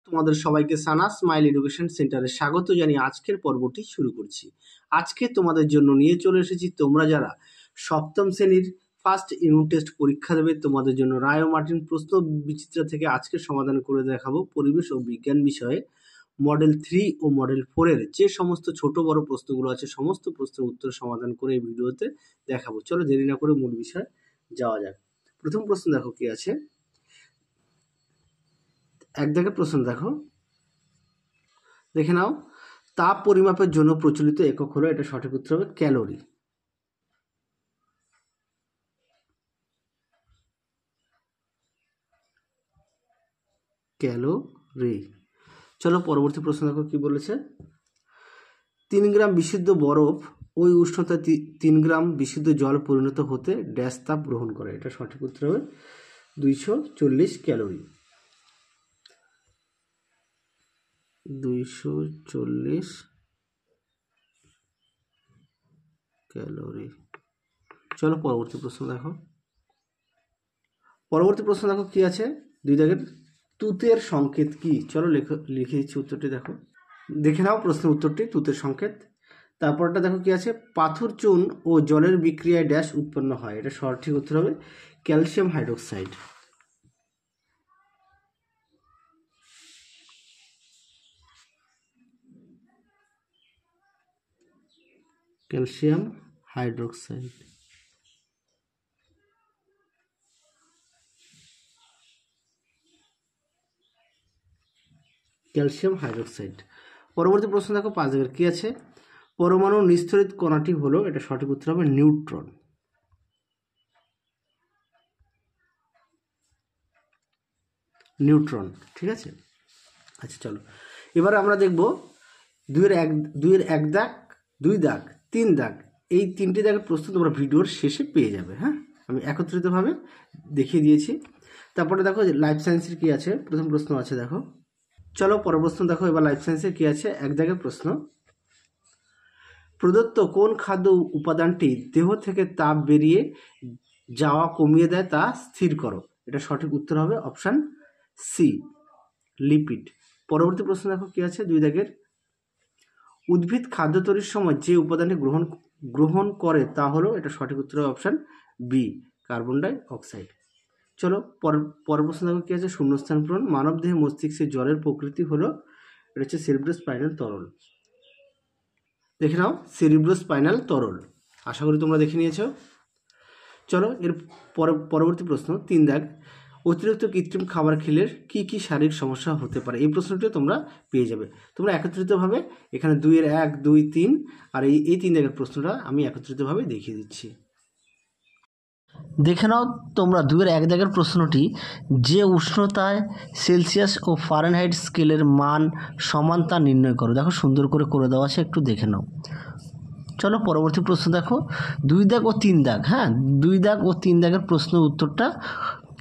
তোমাদের সবাইকে সানা smile education সেন্টারে স্বাগত জানিয়ে আজকের পর্বটি শুরু করছি। আজকে তোমাদের জন্য নিয়ে চলে এসেছি তোমরা যারা সপ্তম শ্রেণীর ফার্স্ট ইউনিট টেস্ট পরীক্ষা দেবে তোমাদের জন্য রায় ও মার্টিন প্রশ্ন বিচিত্রা থেকে আজকে সমাধান করে দেখাবো পরিবেশ ও বিজ্ঞান বিষয়ে মডেল 3 ও মডেল 4 এর যে সমস্ত ছোট বড় প্রশ্নগুলো আছে সমস্ত প্রশ্নের উত্তর সমাধান করে এই ভিডিওতে দেখাবো। চলো দেরি না করে মূল বিষয়ে যাওয়া যাক। প্রথম প্রশ্ন দেখো কি আছে, এক দাগের প্রশ্ন দেখো, দেখে নাও। তাপ পরিমাপের জন্য প্রচলিত একক হলো, এটা সঠিক উত্তর হবে ক্যালোরি। ক্যালোরি। চলো পরবর্তী প্রশ্ন দেখো কি বলেছে। 3 গ্রাম বিশুদ্ধ বরফ ওই উষ্ণতা 3 গ্রাম বিশুদ্ধ জল পরিণত হতে ড্যাশ তাপ গ্রহণ করে, এটা সঠিক উত্তর হবে 240 ক্যালোরি। 240 ক্যালোরি। চলো পরবর্তী প্রশ্ন দেখো। পরবর্তী প্রশ্ন দেখো কি আছে, 2 দাগের তুতের সংকেত কি। চলো লিখে দিচ্ছি উত্তরটি দেখো, দেখে নাও প্রশ্নের উত্তরটি তুতের সংকেত। তারপরটা দেখো কি আছে, পাথর চুন ও জলের বিক্রিয়ায় ড্যাশ উৎপন্ন হয়, এটা সঠিক উত্তর হবে calcium hydroxide. Calcium hydroxide. Calcium hydroxide. পরবর্তী প্রশ্ন দেখো 5 দাগের কি আছে, পরমাণু নিস্তরিত কণাটি হলো, এটা সঠিক উত্তর হবে নিউট্রন। নিউট্রন, ঠিক আছে। আচ্ছা চলো এবার আমরা দেখব 2-এর 1 দাগ, 2 দাগ, 3 দাগ, এই 3টে দাগের প্রশ্ন তোমরা ভিডিওর শেষে পেয়ে যাবে। হ্যাঁ, আমি একত্রিতভাবে দেখিয়ে দিয়েছি। তারপরে দেখো লাইফ সায়েন্সের কি আছে, প্রথম প্রশ্ন আছে দেখো। চলো পরের প্রশ্ন দেখো, এবার লাইফ সায়েন্সের কি আছে, 1 দাগের প্রশ্ন। প্রদত্ত কোন খাদ্য উপাদানটি দেহ থেকে তাপ বেরিয়ে যাওয়া কমিয়ে দেয় তা স্থির করো, এটা সঠিক উত্তর হবে অপশান সি, লিপিড। পরবর্তী প্রশ্ন দেখো কি আছে, 2 দাগের, উদ্ভিদ খাদ্য তৈরির সময় যে উপাদানটি গ্রহণ করে তা হলো, এটা সঠিক উত্তর হবে option B, carbon die oxide. চলো পরের প্রশ্ন দেখো কি আছে, শূন্যস্থান পূরণ। মানব দেহে মস্তিষ্কের জলের প্রকৃতি হলো, এটা হচ্ছে সেরিব্রোস্পাইনাল তরল। দেখে নাও সেরিব্রোস্পাইনাল তরল, আশা করি তোমরা দেখে নিয়েছো। চলো এর পরবর্তী প্রশ্ন 3 দাগ, অতিরিক্ত কৃত্রিম খাবার খেলে কি কি শারীরিক সমস্যা হতে পারে, এই প্রশ্নটিও তোমরা পেয়ে যাবে। তোমরা একত্রিতভাবে এখানে 2-এর 1, 2, 3 আর এই 3 দাগের প্রশ্নটা আমি একত্রিতভাবে দেখিয়ে দিচ্ছি। দেখে নাও তোমরা 2-এর 1 দাগের প্রশ্নটি, যে উষ্ণতায় সেলসিয়াস ও ফারেনহাইট স্কেলের মান সমান তা নির্ণয় করো। দেখো সুন্দর করে দেওয়া আছে, একটু দেখে নাও। চলো পরবর্তী প্রশ্ন দেখো, 2 দাগ ও 3 দাগ, হ্যাঁ 2 দাগ ও 3 দাগের প্রশ্নের উত্তরটা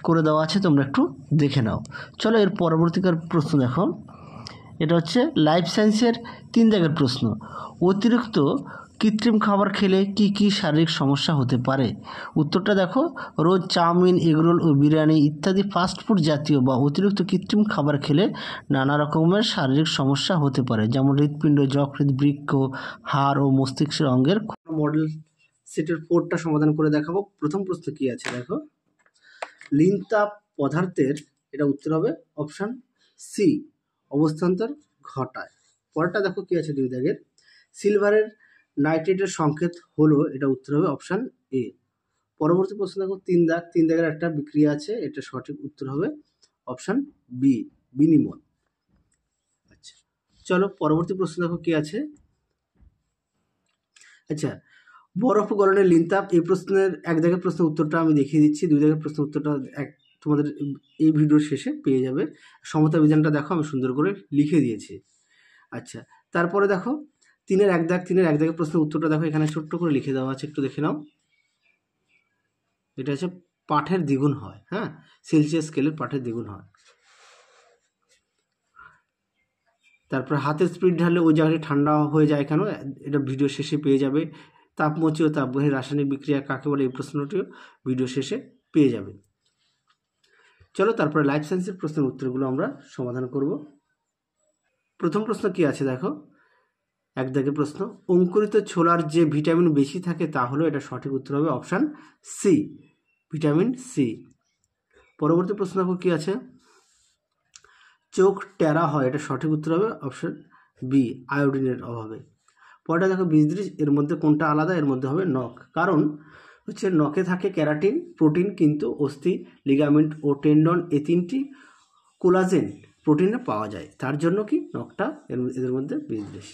করে দেওয়া আছে, তোমরা একটু দেখে নাও। চলো এর পরবর্তীকার প্রশ্ন দেখো, এটা হচ্ছে লাইফ সায়েন্সের 3 দাগের প্রশ্ন। অতিরিক্ত কৃত্রিম খাবার খেলে কি কি শারীরিক সমস্যা হতে পারে, উত্তরটা দেখো, রোজ চাউমিন, এগরোল ও বিরিয়ানি ইত্যাদি ফাস্টফুড জাতীয় বা অতিরিক্ত কৃত্রিম খাবার খেলে নানা রকমের শারীরিক সমস্যা হতে পারে, যেমন হৃৎপিণ্ড, যকৃৎ, বৃক্ক, হাড় ও মস্তিষ্কের অঙ্গের। মডেল সেটের 4টা সমাধান করে দেখাবো। প্রথম প্রশ্ন কি আছে দেখো, লিন তাপ পদার্থের, এটা উত্তর হবে অপশান সি, অবস্থান্তর ঘটায়। পরেরটা দেখো কি আছে 2 দাগের, সিলভারের নাইট্রেটের সংকেত হলো, এটা উত্তর হবে অপশান এ। পরবর্তী প্রশ্ন দেখো 3 দাগ, 3 দাগের একটা বিক্রিয়া আছে, এটা সঠিক উত্তর হবে অপশান বি, বিনিময়। আচ্ছা চলো পরবর্তী প্রশ্ন দেখো কি আছে, আচ্ছা বরফ গলনের লিন তাপ, এই প্রশ্নের 1 দাগের প্রশ্নের উত্তরটা আমি দেখিয়ে দিচ্ছি, 2 দাগের প্রশ্নের উত্তরটা তোমাদের এই ভিডিওর শেষে পেয়ে যাবে। সমতা বিধানটা দেখো আমি সুন্দর করে লিখে দিয়েছি। আচ্ছা তারপরে দেখো 3-এর 1 দাগ, 3-এর 1 দাগের প্রশ্নের উত্তরটা দেখো এখানে ছোট্ট করে লিখে দেওয়া আছে, একটু দেখে নাও। এটা হচ্ছে পাঠের দ্বিগুণ হয়, হ্যাঁ সেলসিয়াস স্কেলের পাঠের দ্বিগুণ হয়। তারপরে হাতের স্পিড ঢাললে ওই জায়গাটি ঠান্ডা হয়ে যায় কেন, এটা ভিডিও শেষে পেয়ে যাবে। তাপমোচী ও তাপবাহী রাসায়নিক বিক্রিয়া কাকে বলে, এই প্রশ্নটিও ভিডিও শেষে পেয়ে যাবে। চলো তারপরে লাইফ সায়েন্সের প্রশ্নের উত্তরগুলো আমরা সমাধান করব। প্রথম প্রশ্ন কি আছে দেখো, এক দাগের প্রশ্ন, অঙ্কুরিত ছোলার যে ভিটামিন বেশি থাকে তা হলো, এটা সঠিক উত্তর হবে অপশান সি, ভিটামিন সি। পরবর্তী প্রশ্ন দেখো কি আছে, চোখ টেরা হয়, এটা সঠিক উত্তর হবে অপশান বি, আয়োডিনের অভাবে। পরেটা দেখো 20 এর মধ্যে কোনটা আলাদা, এর মধ্যে হবে নখ, কারণ হচ্ছে নখে থাকে ক্যারাটিন প্রোটিন, কিন্তু অস্থি, লিগামেন্ট ও টেন্ডন এই তিনটি কোলাজেন প্রোটিনে পাওয়া যায়, তার জন্য কি নখটা এদের মধ্যে 20।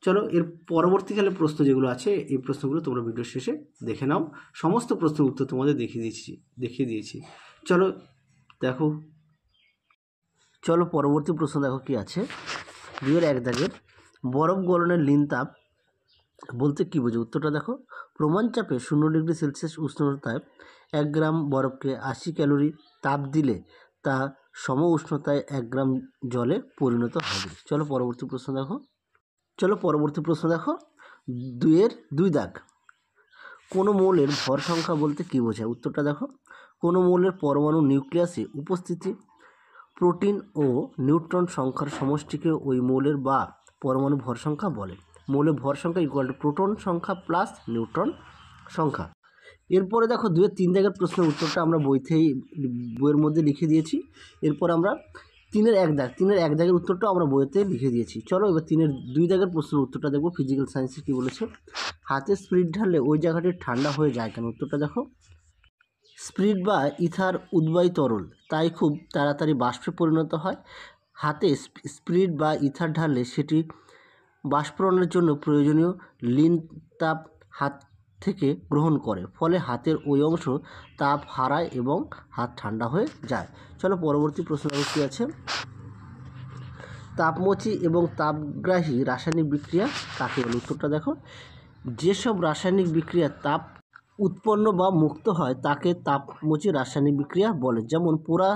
চলো এর পরবর্তীকালে প্রশ্ন যেগুলো আছে এই প্রশ্নগুলো তোমরা ভিডিও শেষে দেখে নাও, সমস্ত প্রশ্নের উত্তর তোমাদের দেখিয়ে দিয়েছি। চলো দেখো, চলো পরবর্তী প্রশ্ন দেখো কি আছে, 2-1 দাগের, বরফ গলনের লিন তাপ বলতে কী বোঝো? উত্তরটা দেখো, প্রমাণ চাপে 0 ডিগ্রি সেলসিয়াস উষ্ণতায় 1 গ্রাম বরফকে 80 ক্যালোরি তাপ দিলে তা সম উষ্ণতায় 1 গ্রাম জলে পরিণত হবে। চলো পরবর্তী প্রশ্ন দেখো, 2 দাগ, কোনো মৌলের ভর সংখ্যা বলতে কী বোঝায়? উত্তরটা দেখো, কোনো মৌলের পরমাণু নিউক্লিয়াসে উপস্থিতি প্রোটিন ও নিউট্রন সংখ্যার সমষ্টিকে ওই মৌলের বা পরমাণু ভর সংখ্যা বলে। মৌলের ভর সংখ্যা ইকুয়াল টু প্রোটন সংখ্যা প্লাস নিউট্রন সংখ্যা। এরপরে দেখো 2-3 দাগের প্রশ্নের উত্তরটা আমরা বইয়ের মধ্যে লিখে দিয়েছি। এরপর আমরা 3-1 দাগের উত্তরটাও আমরা বইতে লিখে দিয়েছি। চলো এবার 3-2 দাগের প্রশ্নের উত্তরটা দেখবো, ফিজিক্যাল সায়েন্সে কী বলেছে, হাতে স্পিরিট ঢাললে ওই জায়গাটি ঠান্ডা হয়ে যায় কেন? উত্তরটা দেখো, স্পিরিট বা ইথার উদ্বায়ী তরল, তাই খুব তাড়াতাড়ি বাষ্পে পরিণত হয়। হাতে স্পিরিট বা ইথার ঢাললে সেটি বাষ্পীকরণের জন্য প্রয়োজনীয় লিন তাপ হাত থেকে গ্রহণ করে, ফলে হাতের ওই অংশ তাপ হারায় এবং হাত ঠান্ডা হয়ে যায়। চলো পরবর্তী প্রশ্ন কী আছে, তাপমোচী এবং তাপগ্রাহী রাসায়নিক বিক্রিয়া কাকে বলে? উত্তরটা দেখো, যেসব রাসায়নিক বিক্রিয়া তাপ উৎপন্ন বা মুক্ত হয় তাকে তাপমোচী রাসায়নিক বিক্রিয়া বলে। যেমন পোড়া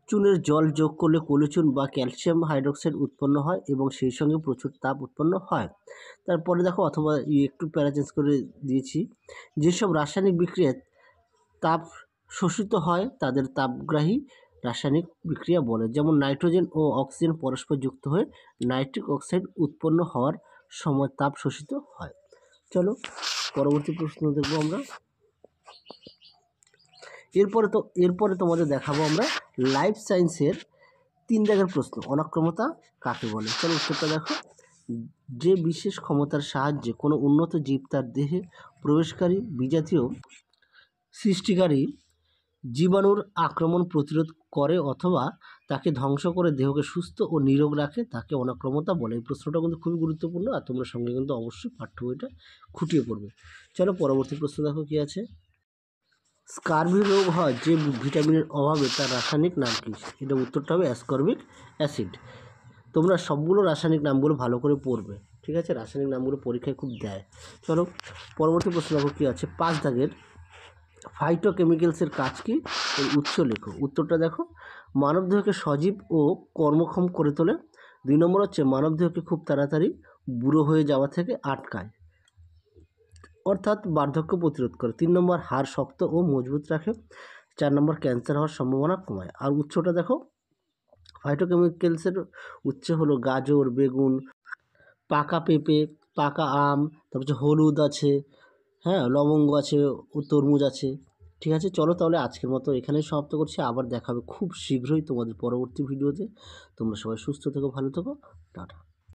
চুনের জল যোগ করলে কলিচুন বা ক্যালসিয়াম হাইড্রোক্সাইড উৎপন্ন হয় এবং সেই সঙ্গে প্রচুর তাপ উৎপন্ন হয়। তারপরে দেখো, অথবা একটু প্যারা চেঞ্জ করে দিয়েছি, যেসব রাসায়নিক বিক্রিয়ায় তাপ শোষিত হয় তাদের তাপগ্রাহী রাসায়নিক বিক্রিয়া বলে। যেমন নাইট্রোজেন ও অক্সিজেন পরস্পর যুক্ত হয়ে নাইট্রিক অক্সাইড উৎপন্ন হওয়ার সময় তাপ শোষিত হয়। চলো পরবর্তী প্রশ্ন দেখব আমরা। এরপরে তোমাদের দেখাবো আমরা লাইফ সায়েন্সের 3 দাগের প্রশ্ন, অনাক্রমতা কাকে বলে? চলো উত্তরটা দেখো, যে বিশেষ ক্ষমতার সাহায্যে কোনো উন্নত জীব তার দেহে প্রবেশকারী বিজাতীয় সৃষ্টিকারী জীবাণুর আক্রমণ প্রতিরোধ করে অথবা তাকে ধ্বংস করে দেহকে সুস্থ ও নিরোগ রাখে, তাকে অনাক্রমতা বলে। এই প্রশ্নটা কিন্তু খুবই গুরুত্বপূর্ণ, আর তোমরা সঙ্গে কিন্তু অবশ্যই পাঠ্য বইটা খুঁটিয়ে পড়বে। চলো পরবর্তী প্রশ্ন দেখো কি আছে, স্কারভি রোগ হয় যে ভিটামিনের অভাবে, তার রাসায়নিক নাম কী? এটা উত্তরটা হবে অ্যাসকর্বিক অ্যাসিড। তোমরা সবগুলো রাসায়নিক নামগুলো ভালো করে পড়বে, ঠিক আছে? রাসায়নিক নামগুলো পরীক্ষায় খুব দেয়। চলো পরবর্তী প্রশ্ন দেখো কী আছে, 5 দাগের, ফাইটোকেমিক্যালসের কাজ কি? এর উৎস লেখো। উত্তরটা দেখো, মানবদেহকে সজীব ও কর্মক্ষম করে তোলে। 2 নম্বর হচ্ছে মানবদেহকে খুব তাড়াতাড়ি বুড়ো হয়ে যাওয়া থেকে আটকায়, অর্থাৎ বার্ধক্য প্রতিরোধ করে। 3 নম্বর হাড় শক্ত ও মজবুত রাখে। 4 নম্বর ক্যান্সার হওয়ার সম্ভাবনা কমায়। আর উৎসটা দেখো, ফাইটোকেমিক্যালসের উৎস হলো গাজর, বেগুন, পাকা পেঁপে, পাকা আম, তারপর হচ্ছে হলুদ আছে, হ্যাঁ লবঙ্গ আছে ও তরমুজ আছে। ঠিক আছে, চলো তাহলে আজকের মতো এখানেই সমাপ্ত করছি। আবার দেখা হবে খুব শীঘ্রই তোমাদের পরবর্তী ভিডিওতে। তোমরা সবাই সুস্থ থেকো, ভালো থেকো, টাটা।